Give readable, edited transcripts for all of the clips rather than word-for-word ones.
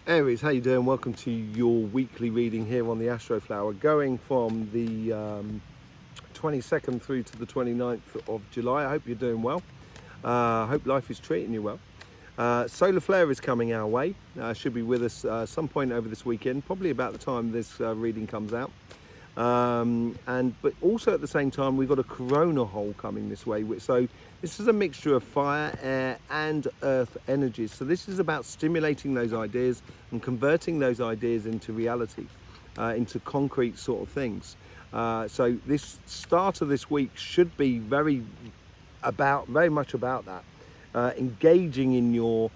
Aries, how you doing? Welcome to your weekly reading here on the Astroflower, going from the 22nd through to the 29th of July. I hope you're doing well. I hope life is treating you well. Solar flare is coming our way. Should be with us some point over this weekend, probably about the time this reading comes out. But also at the same time, we've got a corona hole coming this way. So this is a mixture of fire, air and earth energies. So this is about stimulating those ideas and converting those ideas into reality, into concrete sort of things. So this start of this week should be very much about that, engaging in your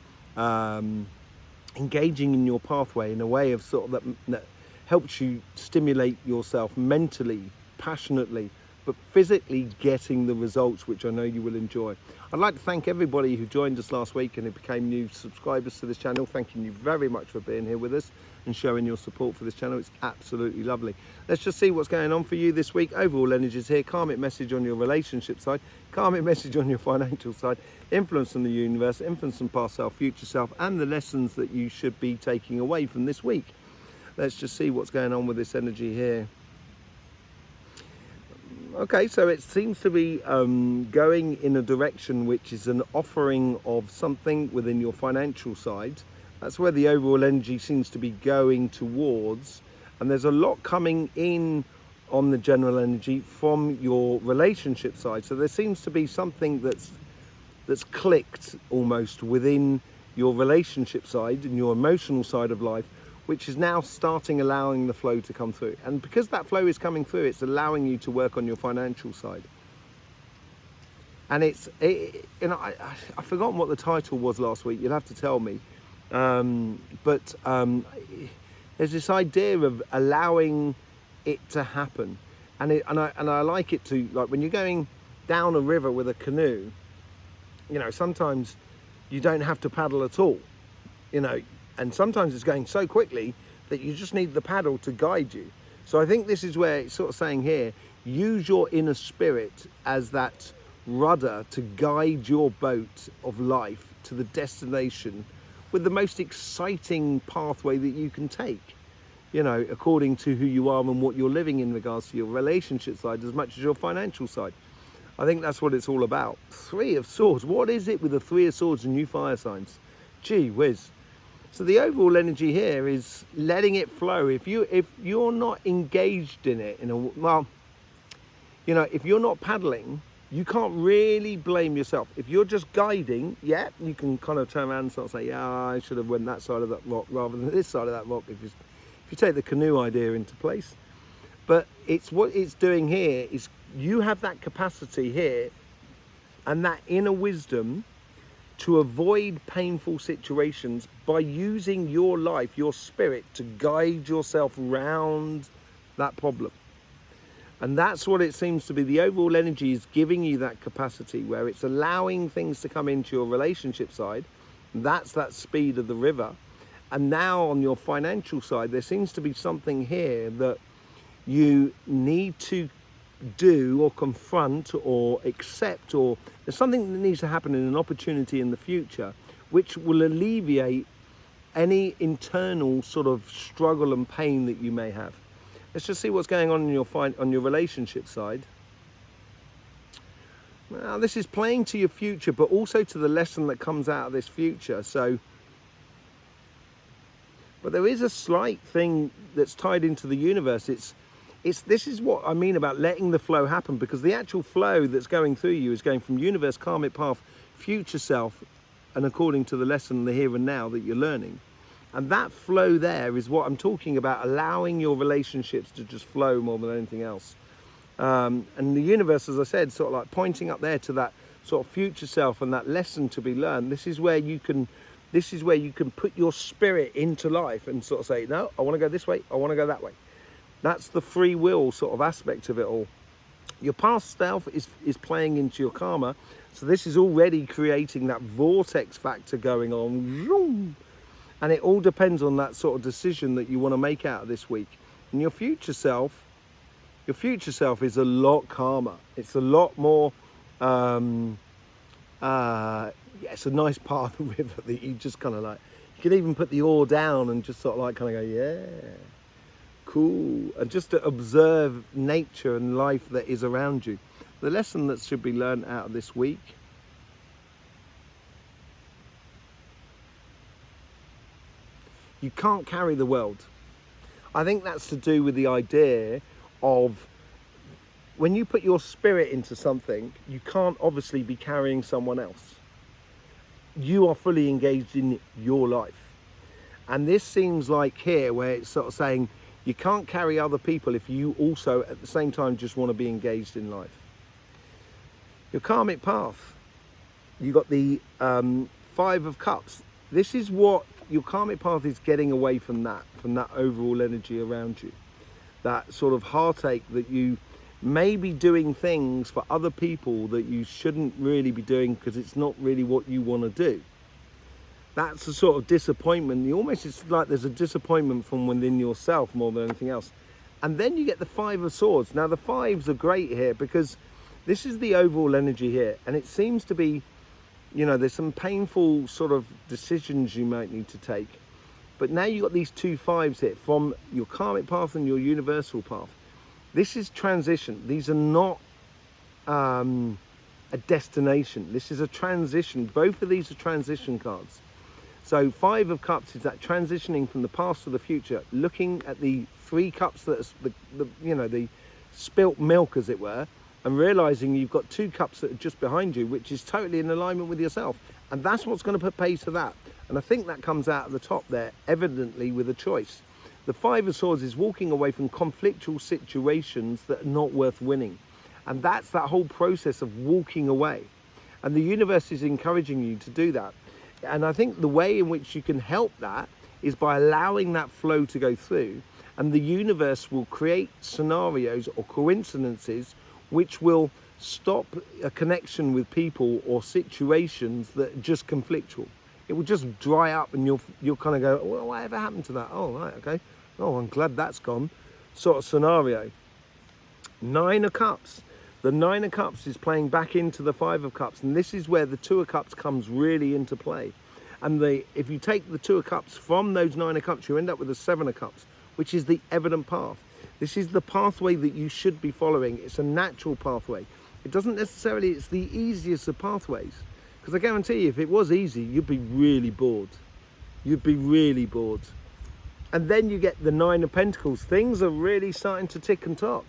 pathway in a way of sort of that helps you stimulate yourself mentally, passionately, but physically getting the results, which I know you will enjoy. I'd like to thank everybody who joined us last week and who became new subscribers to this channel. Thanking you very much for being here with us and showing your support for this channel. It's absolutely lovely. Let's just see what's going on for you this week. Overall energies here, karmic message on your relationship side, karmic message on your financial side, influence on the universe, influence on past self, future self, and the lessons that you should be taking away from this week. Let's just see what's going on with this energy here. Okay, so it seems to be going in a direction which is an offering of something within your financial side. That's where the overall energy seems to be going towards. And there's a lot coming in on the general energy from your relationship side. So there seems to be something that's clicked almost within your relationship side and your emotional side of life, which is now allowing the flow to come through. And because that flow is coming through, it's allowing you to work on your financial side. And I've forgotten what the title was last week. You'll have to tell me. There's this idea of allowing it to happen. And I like it to, like when you're going down a river with a canoe, sometimes you don't have to paddle at all, and sometimes it's going so quickly that you just need the paddle to guide you. So I think this is where it's sort of saying here, use your inner spirit as that rudder to guide your boat of life to the destination with the most exciting pathway that you can take, according to who you are and what you're living in regards to your relationship side as much as your financial side. I think that's what it's all about. Three of Swords. What is it with the Three of Swords and new fire signs? Gee whiz. So the overall energy here is letting it flow. If you're not engaged in it, if you're not paddling, you can't really blame yourself. If you're just guiding, yeah, you can kind of turn around and sort of say, yeah, I should have went that side of that rock rather than this side of that rock, if you take the canoe idea into place. But it's what it's doing here is you have that capacity here and that inner wisdom to avoid painful situations by using your life, your spirit, to guide yourself around that problem. And that's what it seems to be. The overall energy is giving you that capacity where it's allowing things to come into your relationship side. That's that speed of the river. And now on your financial side, there seems to be something here that you need to do or confront or accept, or there's something that needs to happen in an opportunity in the future which will alleviate any internal sort of struggle and pain that you may have. Let's just see what's going on in your relationship side. Now this is playing to your future, but also to the lesson that comes out of this future. But there is a slight thing that's tied into the universe. This is what I mean about letting the flow happen, because the actual flow that's going through you is going from universe, karmic path, future self, and according to the lesson, the here and now that you're learning. And that flow there is what I'm talking about, allowing your relationships to just flow more than anything else. And the universe, as I said, sort of like pointing up there to that sort of future self and that lesson to be learned. This is where you can put your spirit into life and sort of say, no, I want to go this way, I want to go that way. That's the free will sort of aspect of it all. Your past self is playing into your karma. So this is already creating that vortex factor going on. And it all depends on that sort of decision that you want to make out of this week. And your future self is a lot calmer. It's a lot more, it's a nice part of the river that you just kind of like, You can even put the oar down and just sort of like kind of go, yeah, cool. And just to observe nature and life that is around you. The lesson that should be learned out of this week: you can't carry the world. I think that's to do with the idea of when you put your spirit into something, you can't obviously be carrying someone else. You are fully engaged in your life. And this seems like here where it's sort of saying you can't carry other people if you also at the same time just want to be engaged in life. Your karmic path, you got the 5 of Cups. This is what your karmic path is getting away from that overall energy around you. That sort of heartache that you may be doing things for other people that you shouldn't really be doing because it's not really what you want to do. That's a sort of disappointment. It's like there's a disappointment from within yourself more than anything else. And then you get the 5 of Swords. Now the 5s are great here because this is the overall energy here, and it seems to be, you know, there's some painful sort of decisions you might need to take. But now you've got these 2 5s here from your karmic path and your universal path. This is transition. These are not a destination. This is a transition. Both of these are transition cards. So 5 of Cups is that transitioning from the past to the future, looking at the 3 cups that are the spilt milk, as it were, and realizing you've got 2 cups that are just behind you, which is totally in alignment with yourself. And that's what's going to put pace to that. And I think that comes out at the top there, evidently with a choice. The 5 of Swords is walking away from conflictual situations that are not worth winning. And that's that whole process of walking away. And the universe is encouraging you to do that. And I think the way in which you can help that is by allowing that flow to go through. And the universe will create scenarios or coincidences which will stop a connection with people or situations that are just conflictual. It will just dry up and you'll kind of go, well, whatever happened to that? Oh, right, okay. Oh, I'm glad that's gone. Sort of scenario. 9 of Cups. The 9 of Cups is playing back into the 5 of Cups. And this is where the 2 of Cups comes really into play. And if you take the 2 of Cups from those 9 of Cups, you end up with the 7 of Cups, which is the evident path. This is the pathway that you should be following. It's a natural pathway. It doesn't necessarily, it's the easiest of pathways. Because I guarantee you, if it was easy, you'd be really bored. You'd be really bored. And then you get the 9 of Pentacles. Things are really starting to tick and tock.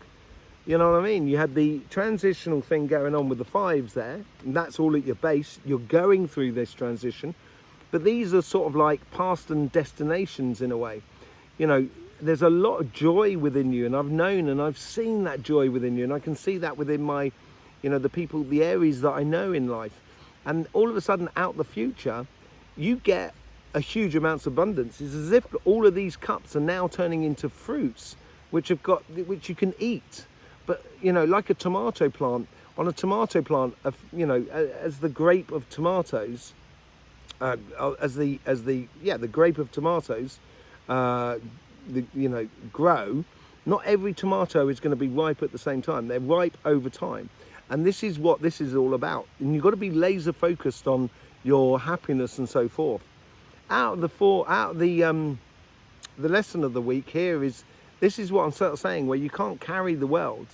You know what I mean? You had the transitional thing going on with the 5s there. And that's all at your base. You're going through this transition. But these are sort of like past and destinations in a way. You know, there's a lot of joy within you. And I've known and I've seen that joy within you. And I can see that within my, you know, the people, the Aries that I know in life. And all of a sudden, out the future, you get a huge amounts of abundance. It's as if all of these cups are now turning into fruits, which you can eat. But you know, like a tomato plant. On a tomato plant, you know, as the grape of tomatoes, the grape of tomatoes, grow. Not every tomato is going to be ripe at the same time. They're ripe over time. And this is what this is all about. And you've got to be laser focused on your happiness and so forth. The lesson of the week here is, this is what I'm sort of saying, where you can't carry the world.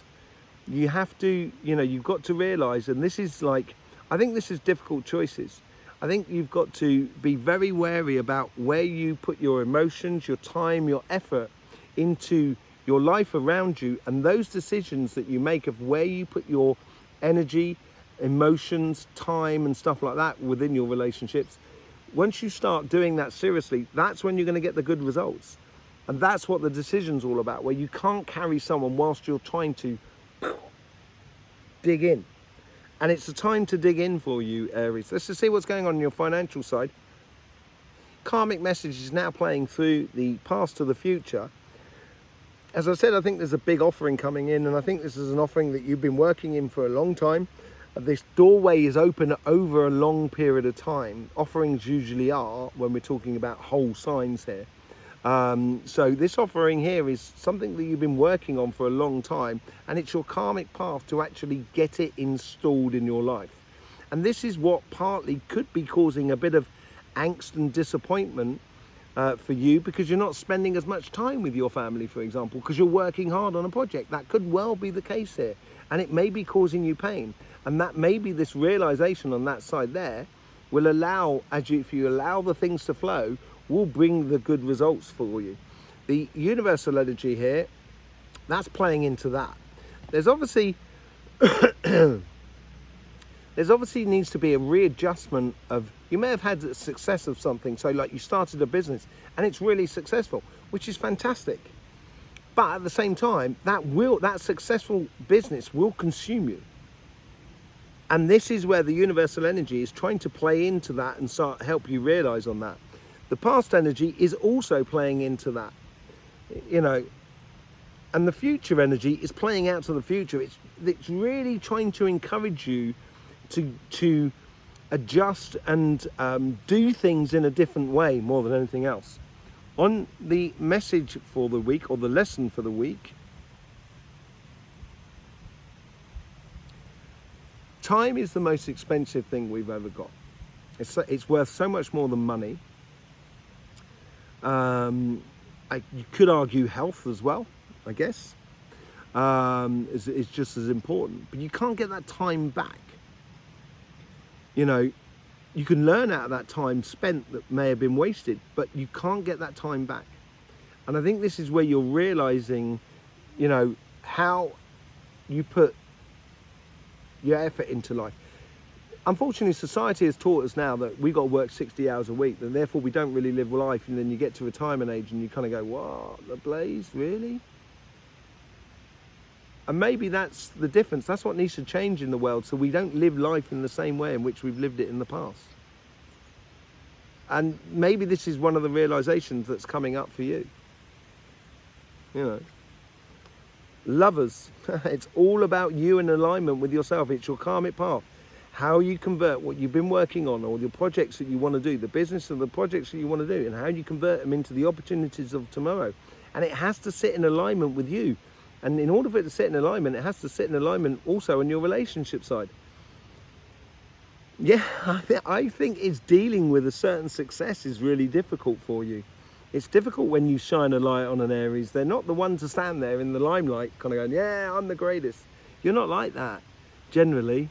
You have to, you know, you've got to realize, and this is like, I think this is difficult choices. I think you've got to be very wary about where you put your emotions, your time, your effort into your life around you, and those decisions that you make of where you put your energy, emotions, time and stuff like that within your relationships. Once you start doing that seriously, that's when you're going to get the good results. And that's what the decision's all about, where you can't carry someone whilst you're trying to dig in. And it's a time to dig in for you, Aries. Let's just see what's going on your financial side. Karmic message is now playing through the past to the future. As I said, I think there's a big offering coming in, and I think this is an offering that you've been working in for a long time. This doorway is open over a long period of time. Offerings usually are, when we're talking about whole signs here. So this offering here is something that you've been working on for a long time, and it's your karmic path to actually get it installed in your life. And this is what partly could be causing a bit of angst and disappointment for you because you're not spending as much time with your family, for example, because you're working hard on a project. That could well be the case here, and it may be causing you pain. And that maybe this realization on that side there will allow, if you allow the things to flow, will bring the good results for you. The universal energy here, that's playing into that. There's obviously needs to be a readjustment of, you may have had the success of something, so like you started a business and it's really successful, which is fantastic. But at the same time, that successful business will consume you. And this is where the universal energy is trying to play into that and help you realize on that. The past energy is also playing into that, you know, and the future energy is playing out to the future. It's really trying to encourage you to adjust and do things in a different way more than anything else. On the message for the week, or the lesson for the week, time is the most expensive thing we've ever got. It's worth so much more than money. You could argue health as well, I guess, is just as important. But you can't get that time back. You know, you can learn out of that time spent that may have been wasted, but you can't get that time back. And I think this is where you're realizing, you know, how you put your effort into life. Unfortunately, society has taught us now that we got to work 60 hours a week, and therefore we don't really live life. And then you get to retirement age and you kind of go, what, the blaze, really? And maybe that's the difference. That's what needs to change in the world, so we don't live life in the same way in which we've lived it in the past. And maybe this is one of the realizations that's coming up for you. You know, lovers, it's all about you in alignment with yourself. It's your karmic path. How you convert what you've been working on, or the projects that you want to do, the business and the projects that you want to do, and how you convert them into the opportunities of tomorrow. And it has to sit in alignment with you. And in order for it to sit in alignment, it has to sit in alignment also on your relationship side. Yeah, I think it's dealing with a certain success is really difficult for you. It's difficult when you shine a light on an Aries. They're not the one to stand there in the limelight kind of going, yeah, I'm the greatest. You're not like that, generally.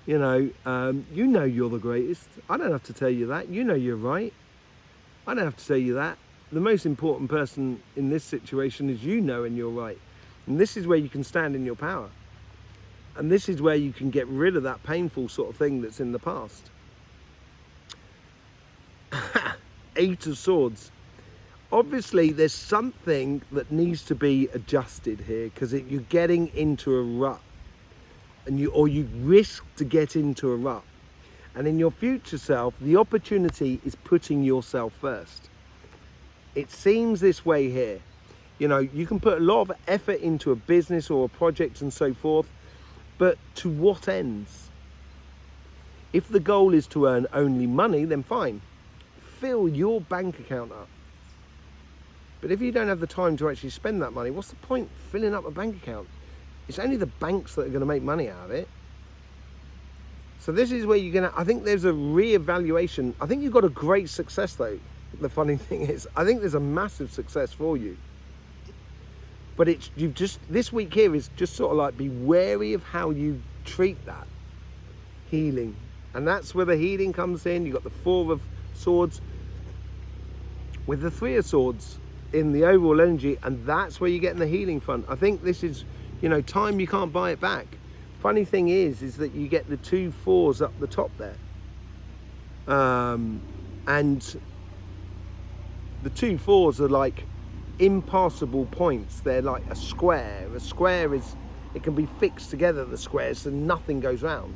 You know you're the greatest. I don't have to tell you that. You know you're right. I don't have to tell you that. The most important person in this situation is you knowing you're right. And this is where you can stand in your power. And this is where you can get rid of that painful sort of thing that's in the past. 8 of Swords. Obviously, there's something that needs to be adjusted here, because you're getting into a rut. And you risk to get into a rut. And in your future self, the opportunity is putting yourself first. It seems this way here. You know, you can put a lot of effort into a business or a project and so forth, but to what ends? If the goal is to earn only money, then fine. Fill your bank account up. But if you don't have the time to actually spend that money, what's the point filling up a bank account? It's only the banks that are going to make money out of it. So this is where you're going to, I think there's a re-evaluation. I think you've got a great success though. The funny thing is, I think there's a massive success for you. But this week here is just sort of like, be wary of how you treat that. Healing. And that's where the healing comes in. You've got the 4 of Swords with the 3 of Swords in the overall energy, and that's where you're getting the healing from. I think this is, you know, time, you can't buy it back. Funny thing is that you get the 2 4s up the top there. And the 2 4s are like impassable points. They're like a square. A square is, it can be fixed together, the squares, so nothing goes round.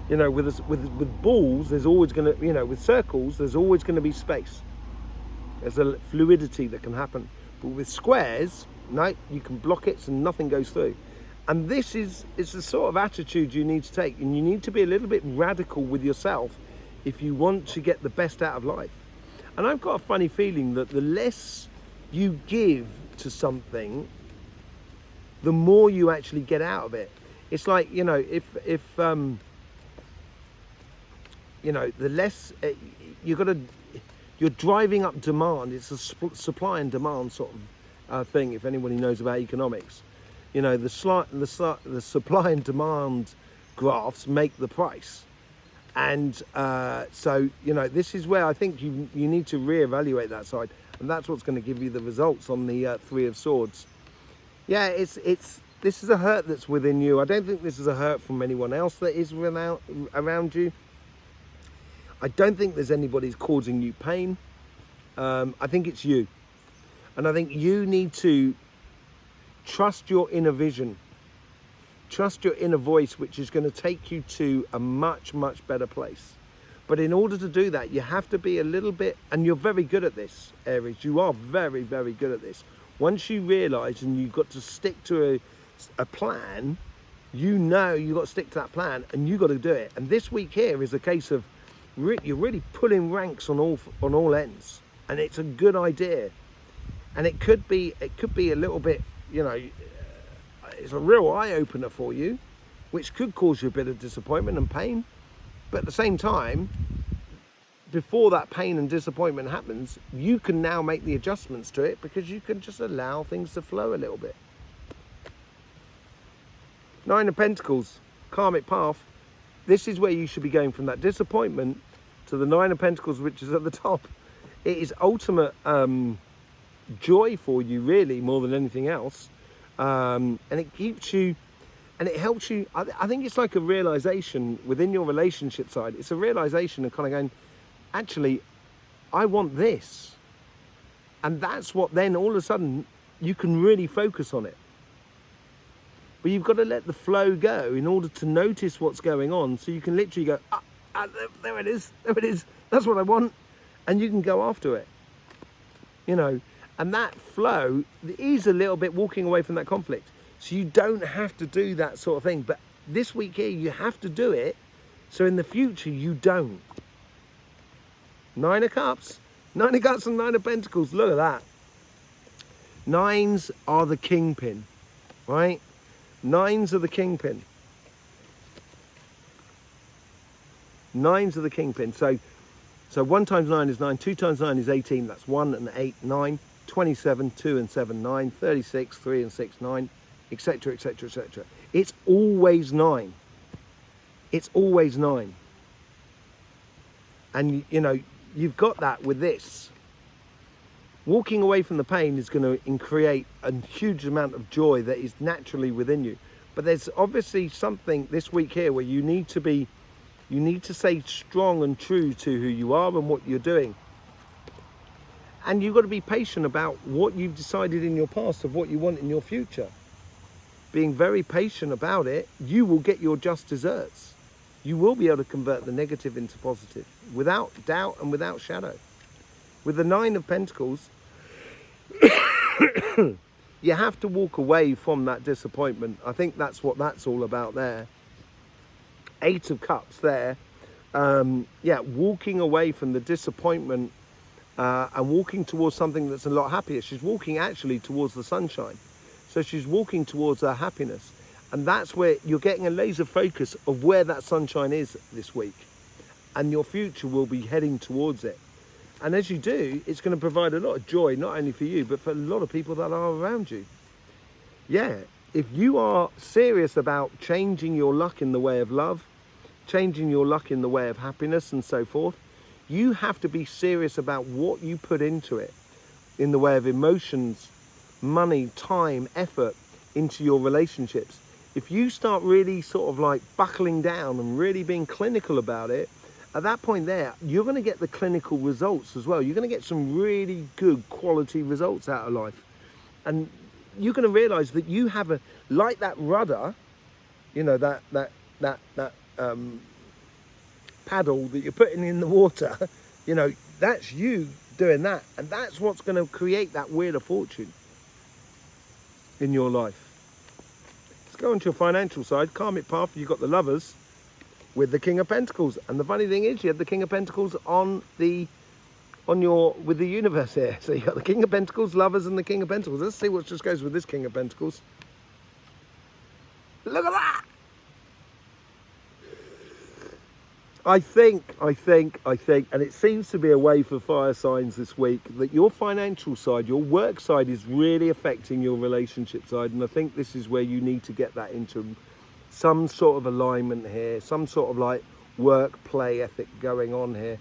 You know, with balls, there's always going to, you know, with circles, there's always going to be space. There's a fluidity that can happen. But with squares, no, you can block it so nothing goes through. And this is the sort of attitude you need to take. And you need to be a little bit radical with yourself if you want to get the best out of life. And I've got a funny feeling that the less you give to something, the more you actually get out of it. It's like, you know, if you know, the less you're driving up demand. It's a supply and demand sort of thing. If anybody knows about economics, you know, the supply and demand graphs make the price. And so, you know, this is where I think you need to reevaluate that side, and that's what's going to give you the results on the Three of Swords. Yeah, this is a hurt that's within you. I don't think this is a hurt from anyone else that is around you. I don't think there's anybody who's causing you pain. I think it's you. And I think you need to trust your inner vision. Trust your inner voice, which is going to take you to a much, much better place. But in order to do that, you have to be a little bit, and you're very good at this, Aries. You are very, very good at this. Once you realise and you've got to stick to a plan, you know you've got to stick to that plan and you've got to do it. And this week here is a case of you're really pulling ranks on all ends, and it's a good idea. And it could be a little bit, you know, it's a real eye-opener for you, which could cause you a bit of disappointment and pain. But at the same time, before that pain and disappointment happens, you can now make the adjustments to it, because you can just allow things to flow a little bit. Nine of Pentacles, karmic path. This is where you should be going from that disappointment to the Nine of Pentacles, which is at the top. It is ultimate joy for you, really, more than anything else. And it keeps you, and it helps you. I think it's like a realization within your relationship side. It's a realization of kind of going, actually, I want this. And that's what then all of a sudden you can really focus on it. But you've got to let the flow go in order to notice what's going on. So you can literally go, there it is, that's what I want. And you can go after it, you know. And that flow is a little bit walking away from that conflict. So you don't have to do that sort of thing. But this week here, you have to do it. So in the future, you don't. Nine of Cups. Nine of Cups and Nine of Pentacles. Look at that. Nines are the kingpin, right? Nines are the kingpin. Nines are the kingpin. So 1 times 9 is 9. 2 times 9 is 18. That's 1 and 8, 9. 27, 2 and 7, 9. 36, 3 and 6, 9, etc, etc, etc. It's always 9. It's always 9. And, you know, you've got that with this. Walking away from the pain is going to create a huge amount of joy that is naturally within you. But there's obviously something this week here where you need to stay strong and true to who you are and what you're doing. And you've got to be patient about what you've decided in your past of what you want in your future. Being very patient about it, you will get your just desserts. You will be able to convert the negative into positive without doubt and without shadow. With the Nine of Pentacles, you have to walk away from that disappointment. I think that's what that's all about there. 8 of Cups there. Yeah, walking away from the disappointment and walking towards something that's a lot happier. She's walking actually towards the sunshine. So she's walking towards her happiness. And that's where you're getting a laser focus of where that sunshine is this week. And your future will be heading towards it. And as you do, it's going to provide a lot of joy, not only for you, but for a lot of people that are around you. Yeah, if you are serious about changing your luck in the way of love, changing your luck in the way of happiness and so forth, you have to be serious about what you put into it in the way of emotions, money, time, effort into your relationships. If you start really sort of like buckling down and really being clinical about it, at that point there, you're going to get the clinical results as well. You're going to get some really good quality results out of life. And you're going to realize that you have a, like that rudder, you know, that paddle that you're putting in the water, you know, that's you doing that. And that's what's going to create that wheel of fortune in your life. Let's go on to your financial side. Karmic path, you've got the Lovers with the King of Pentacles. And the funny thing is, you have the King of Pentacles with the universe here. So you've got the King of Pentacles, Lovers, and the King of Pentacles. Let's see what just goes with this King of Pentacles. Look at that! I think, and it seems to be a way for fire signs this week, that your financial side, your work side is really affecting your relationship side. And I think this is where you need to get that into some sort of alignment here, some sort of like work play ethic going on here.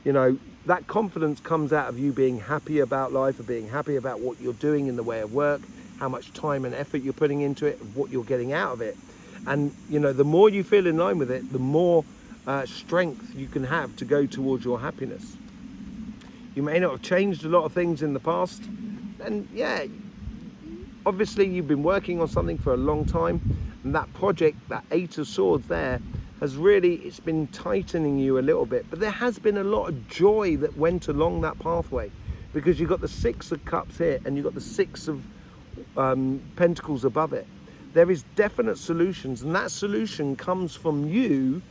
You know, that confidence comes out of you being happy about life, of being happy about what you're doing in the way of work, how much time and effort you're putting into it, what you're getting out of it. And, you know, the more you feel in line with it, the more strength you can have to go towards your happiness. You may not have changed a lot of things in the past, and yeah, obviously you've been working on something for a long time, and that project, that 8 of Swords there, has really, it's been tightening you a little bit, but there has been a lot of joy that went along that pathway, because you've got the 6 of Cups here and you've got the 6 of Pentacles above it. There is definite solutions, and that solution comes from you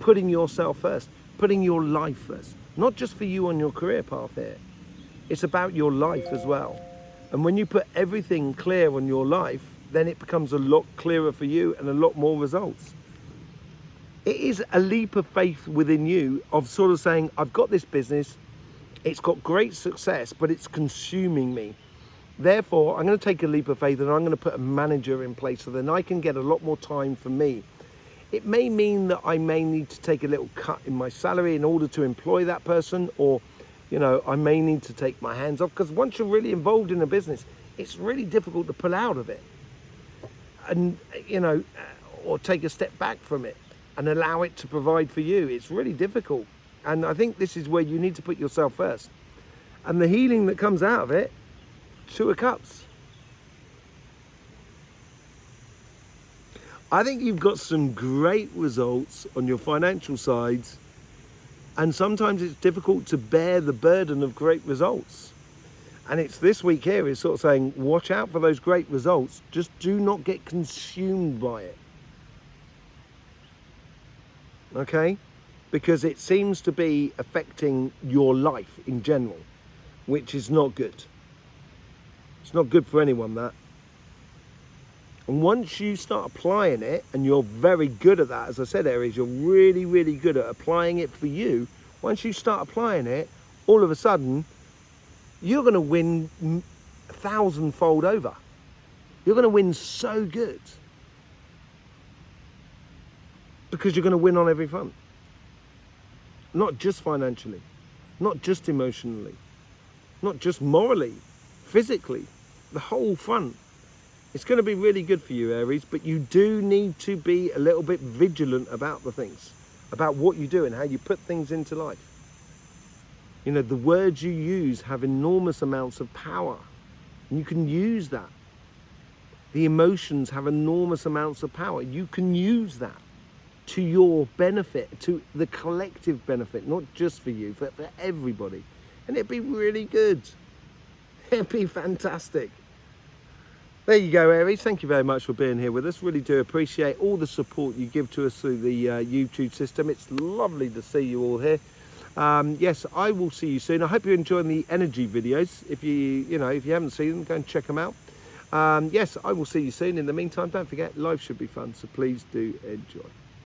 putting yourself first, putting your life first, not just for you on your career path here. It's about your life as well. And when you put everything clear on your life, then it becomes a lot clearer for you and a lot more results. It is a leap of faith within you of sort of saying, I've got this business, it's got great success, but it's consuming me. Therefore, I'm going to take a leap of faith and I'm going to put a manager in place so then I can get a lot more time for me. It may mean that I may need to take a little cut in my salary in order to employ that person, or, you know, I may need to take my hands off, because once you're really involved in a business, it's really difficult to pull out of it and, you know, or take a step back from it and allow it to provide for you. It's really difficult. And I think this is where you need to put yourself first. And the healing that comes out of it, 2 of Cups. I think you've got some great results on your financial sides, and sometimes it's difficult to bear the burden of great results. And it's this week here is sort of saying, watch out for those great results. Just do not get consumed by it. Okay? Because it seems to be affecting your life in general, which is not good. It's not good for anyone, that. And once you start applying it, and you're very good at that, as I said, Aries, you're really, really good at applying it for you. Once you start applying it, all of a sudden, you're going to win 1,000-fold over. You're going to win so good. Because you're going to win on every front. Not just financially, not just emotionally, not just morally, physically, the whole front. It's going to be really good for you, Aries, but you do need to be a little bit vigilant about the things, about what you do and how you put things into life. You know, the words you use have enormous amounts of power, and you can use that. The emotions have enormous amounts of power. You can use that to your benefit, to the collective benefit, not just for you, but for everybody. And it'd be really good. It'd be fantastic. There you go, Aries. Thank you very much for being here with us. Really do appreciate all the support you give to us through the YouTube system. It's lovely to see you all here. Yes, I will see you soon. I hope you're enjoying the energy videos. If you haven't seen them, go and check them out. Yes, I will see you soon. In the meantime, don't forget, life should be fun, so please do enjoy.